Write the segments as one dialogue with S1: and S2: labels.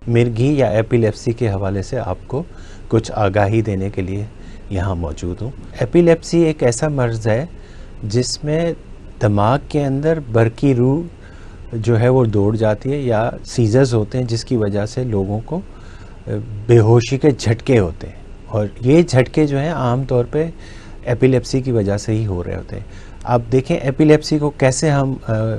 S1: मिर्गी या एपिलेप्सी के हवाले से आपको कुछ आगाही देने के लिए यहाँ मौजूद हूँ। एपिलेप्सी एक ऐसा मर्ज़ है जिसमें दिमाग के अंदर बरकी रूह जो है वो दौड़ जाती है या सीजर्स होते हैं, जिसकी वजह से लोगों को बेहोशी के झटके होते हैं। और ये झटके जो हैं आम तौर पे एपिलेप्सी की वजह से ही हो रहे होते हैं। अब देखें एपिलेप्सी को कैसे हम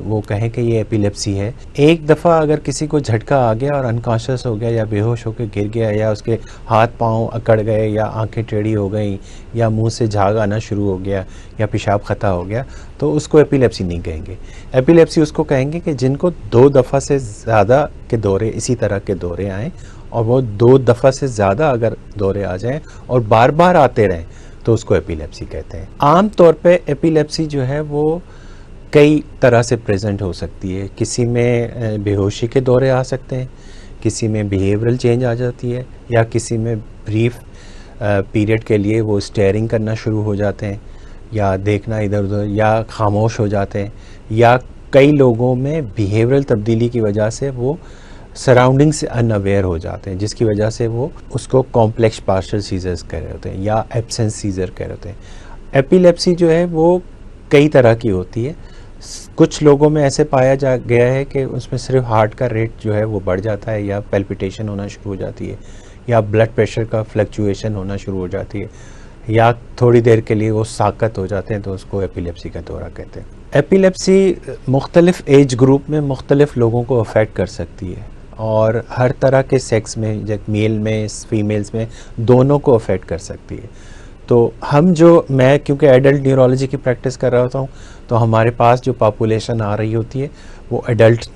S1: वो कहें कि ये एपिलेप्सी है। एक दफ़ा अगर किसी को झटका आ गया और अनकॉन्शियस हो गया या बेहोश होकर गिर गया या उसके हाथ पांव अकड़ गए या आंखें टेढ़ी हो गई या मुंह से झाग आना शुरू हो गया या पेशाब ख़ता हो गया, तो उसको एपिलेप्सी नहीं कहेंगे। एपिलेप्सी उसको कहेंगे कि जिनको 2 दफ़ा से ज़्यादा के दौरे, इसी तरह के दौरे आएँ और वो 2 दफ़ा से ज़्यादा अगर दौरे आ जाएँ और बार बार आते रहें तो उसको एपिलेप्सी कहते हैं। आम तौर पे एपिलेप्सी जो है वो कई तरह से प्रेजेंट हो सकती है। किसी में बेहोशी के दौरे आ सकते हैं, किसी में बिहेवियरल चेंज आ जाती है, या किसी में ब्रीफ पीरियड के लिए वो स्टेयरिंग करना शुरू हो जाते हैं या देखना इधर उधर या खामोश हो जाते हैं, या कई लोगों में बिहेवियरल तब्दीली की वजह से वो सराउंडिंग से अनअवेयर हो जाते हैं, जिसकी वजह से वो उसको कॉम्प्लेक्स पार्शियल सीजर्स कह रहे होते हैं या एब्सेंस सीजर कह रहे होते हैं। एपिलेप्सी जो है वो कई तरह की होती है। कुछ लोगों में ऐसे पाया जा गया है कि उसमें सिर्फ हार्ट का रेट जो है वो बढ़ जाता है या पैल्पिटेशन होना शुरू हो जाती है या ब्लड प्रेशर का फ्लक्चुएशन होना शुरू हो जाती है या थोड़ी देर के लिए वो साकत हो जाते हैं, तो उसको एपिलेप्सी का दौरा कहते हैं। एपिलेप्सी मुख्तलिफ एज ग्रुप में मुख्तलिफ लोगों को अफेक्ट कर सकती है और हर तरह के सेक्स में, जैसे मेल में फीमेल्स में, दोनों को अफेक्ट कर सकती है। तो मैं क्योंकि एडल्ट न्यूरोलॉजी की प्रैक्टिस कर रहा होता हूँ, तो हमारे पास जो पॉपुलेशन आ रही होती है वो एडल्ट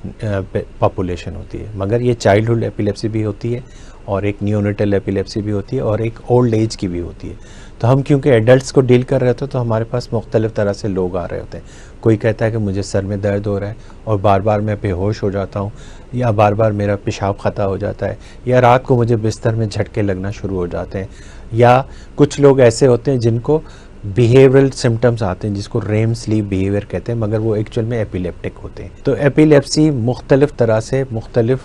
S1: पॉपुलेशन होती है, मगर ये चाइल्डहुड एपिलेप्सी भी होती है और एक नियोनेटल एपिलेप्सी भी होती है और एक ओल्ड एज की भी होती है। तो हम क्योंकि एडल्ट्स को डील कर रहे होते हैं तो हमारे पास मुख्तलिफ़ तरह से लोग आ रहे होते हैं। कोई कहता है कि मुझे सर में दर्द हो रहा है और बार बार मैं बेहोश हो जाता हूँ, या बार बार मेरा पेशाब ख़ता हो जाता है, या रात को मुझे बिस्तर में झटके लगना शुरू हो जाते हैं, या कुछ लोग ऐसे होते हैं जिनको बिहेवियरल सिम्टम्स आते हैं, जिसको रेम स्लीप बिहेवियर कहते हैं, मगर वो एक्चुअल में एपिलेप्टिक होते हैं। तो एपिलेप्सी मुख्तलिफ तरह से मुख्तलिफ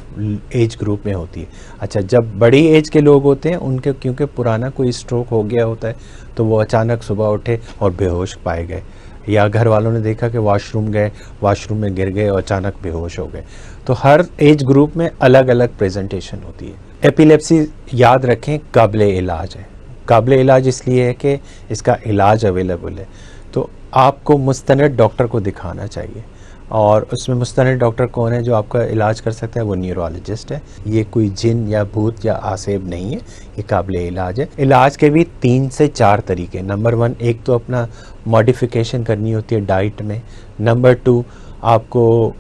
S1: एज ग्रुप में होती है। अच्छा, जब बड़ी एज के लोग होते हैं उनके क्योंकि पुराना कोई स्ट्रोक हो गया होता है तो वो अचानक सुबह उठे और बेहोश पाए गए, या घर वालों ने देखा कि वॉशरूम गए, वॉशरूम में गिर गए और अचानक बेहोश हो गए। तो हर एज ग्रुप में अलग अलग प्रेजेंटेशन होती है। एपिलेप्सी याद रखें काबिले इलाज है। काबिले इलाज इसलिए है कि इसका इलाज अवेलेबल है, तो आपको मुस्तनद डॉक्टर को दिखाना चाहिए, और उसमें मुस्तनद डॉक्टर कौन है जो आपका इलाज कर सकता है? वो न्यूरोलॉजिस्ट है। ये कोई जिन या भूत या आसेब नहीं है, ये काबिले इलाज है। इलाज के भी 3 से 4 तरीके। नंबर 1, एक तो अपना मॉडिफिकेशन करनी होती है डाइट में। नंबर 2, आपको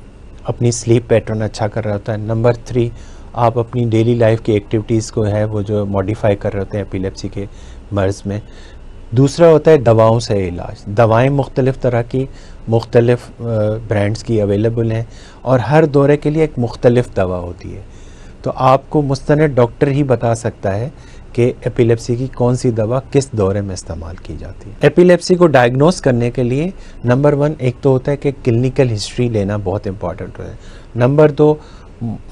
S1: अपनी स्लीप पैटर्न अच्छा कर रहा होता है। नंबर 3, आप अपनी डेली लाइफ की एक्टिविटीज़ को है वो जो मॉडिफाई कर रहे होते हैं एपिलेप्सी के मर्ज़ में। दूसरा होता है दवाओं से इलाज। दवाएं मुख्तलिफ़ तरह की, मुख्तलिफ़ ब्रांड्स की अवेलेबल हैं और हर दौरे के लिए एक मुख्तलिफ़ दवा होती है। तो आपको मुस्तनद डॉक्टर ही बता सकता है कि एपिलेप्सी की कौन सी दवा किस दौरे में इस्तेमाल की जाती है। एपिलेप्सी को डायग्नोस करने के लिए नंबर 1 एक तो होता है कि क्लिनिकल हिस्ट्री लेना बहुत इंपॉर्टेंट होता है। नंबर 2,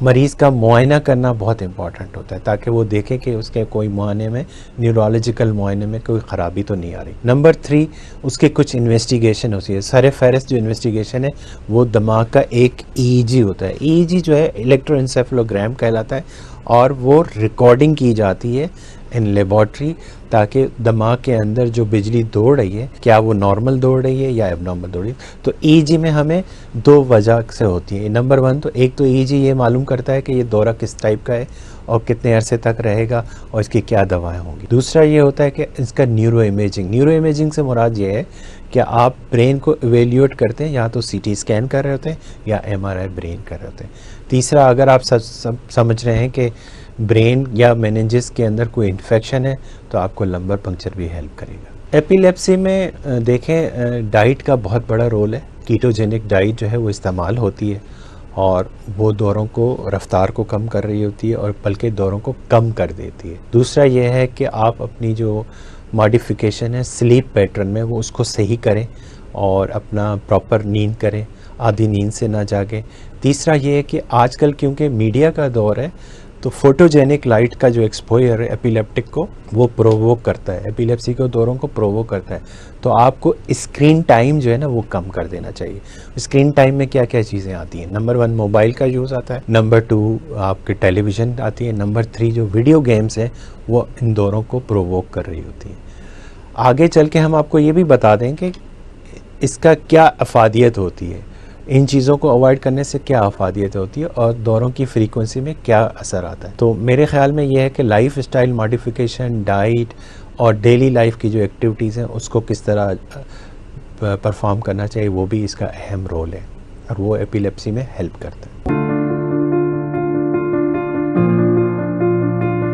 S1: मरीज़ का मुआयना करना बहुत इंपॉर्टेंट होता है, ताकि वो देखे कि उसके कोई मुआयने में, न्यूरोलॉजिकल मुआयने में कोई ख़राबी तो नहीं आ रही। नंबर 3, उसके कुछ इन्वेस्टिगेशन होती है। सर फहरिस्त जो इन्वेस्टिगेशन है वो दिमाग का एक ईईजी होता है। ईईजी जो है इलेक्ट्रोएन्सेफेलोग्राम कहलाता है, और वो रिकॉर्डिंग की जाती है इन लेबॉर्ट्री, ताकि दिमाग के अंदर जो बिजली दौड़ रही है क्या वो नॉर्मल दौड़ रही है या एबनॉर्मल दौड़ रही है। तो ईईजी में हमें 2 वजह से होती है। नंबर 1 तो एक तो ईईजी ये मालूम करता है कि ये दौरा किस टाइप का है और कितने अरसे तक रहेगा और इसकी क्या दवाएं होंगी। दूसरा ये होता है कि इसका न्यूरो इमेजिंग। न्यूरो इमेजिंग से मुराद ये है कि आप ब्रेन को इवेल्यूएट करते हैं, या तो सीटी स्कैन कर रहे होते हैं या एमआरआई ब्रेन कर रहे होते हैं। तीसरा, अगर आप समझ रहे हैं कि ब्रेन या मेनिंजेस के अंदर कोई इन्फेक्शन है तो आपको लंबर पंक्चर भी हेल्प करेगा। एपिलेप्सी में देखें डाइट का बहुत बड़ा रोल है। कीटोजेनिक डाइट जो है वो इस्तेमाल होती है और वो दौरों को, रफ्तार को कम कर रही होती है और बल्कि दौरों को कम कर देती है। दूसरा ये है कि आप अपनी जो मॉडिफिकेशन है स्लीप पैटर्न में वो उसको सही करें और अपना प्रॉपर नींद करें, आधी नींद से ना जागें। तीसरा ये है कि आजकल क्योंकि मीडिया का दौर है तो फोटोजेनिक लाइट का जो एक्सपोजर है एपिलेप्टिक को वो प्रोवोक करता है, एपिलेप्सी के दौरों को प्रोवोक करता है। तो आपको स्क्रीन टाइम जो है ना वो कम कर देना चाहिए। स्क्रीन टाइम में क्या क्या चीज़ें आती हैं? नंबर 1 मोबाइल का यूज़ आता है, नंबर 2 आपके टेलीविज़न आती है, नंबर 3 जो वीडियो गेम्स हैं वो इन दौरों को प्रोवोक कर रही होती हैं। आगे चल के हम आपको ये भी बता दें कि इसका क्या अफादियत होती है, इन चीज़ों को अवॉइड करने से क्या अफादियत होती है और दौरों की फ्रीक्वेंसी में क्या असर आता है। तो मेरे ख्याल में यह है कि लाइफ स्टाइल मॉडिफिकेशन, डाइट और डेली लाइफ की जो एक्टिविटीज़ हैं उसको किस तरह परफॉर्म करना चाहिए, वो भी इसका अहम रोल है और वो एपिलेप्सी में हेल्प करता है।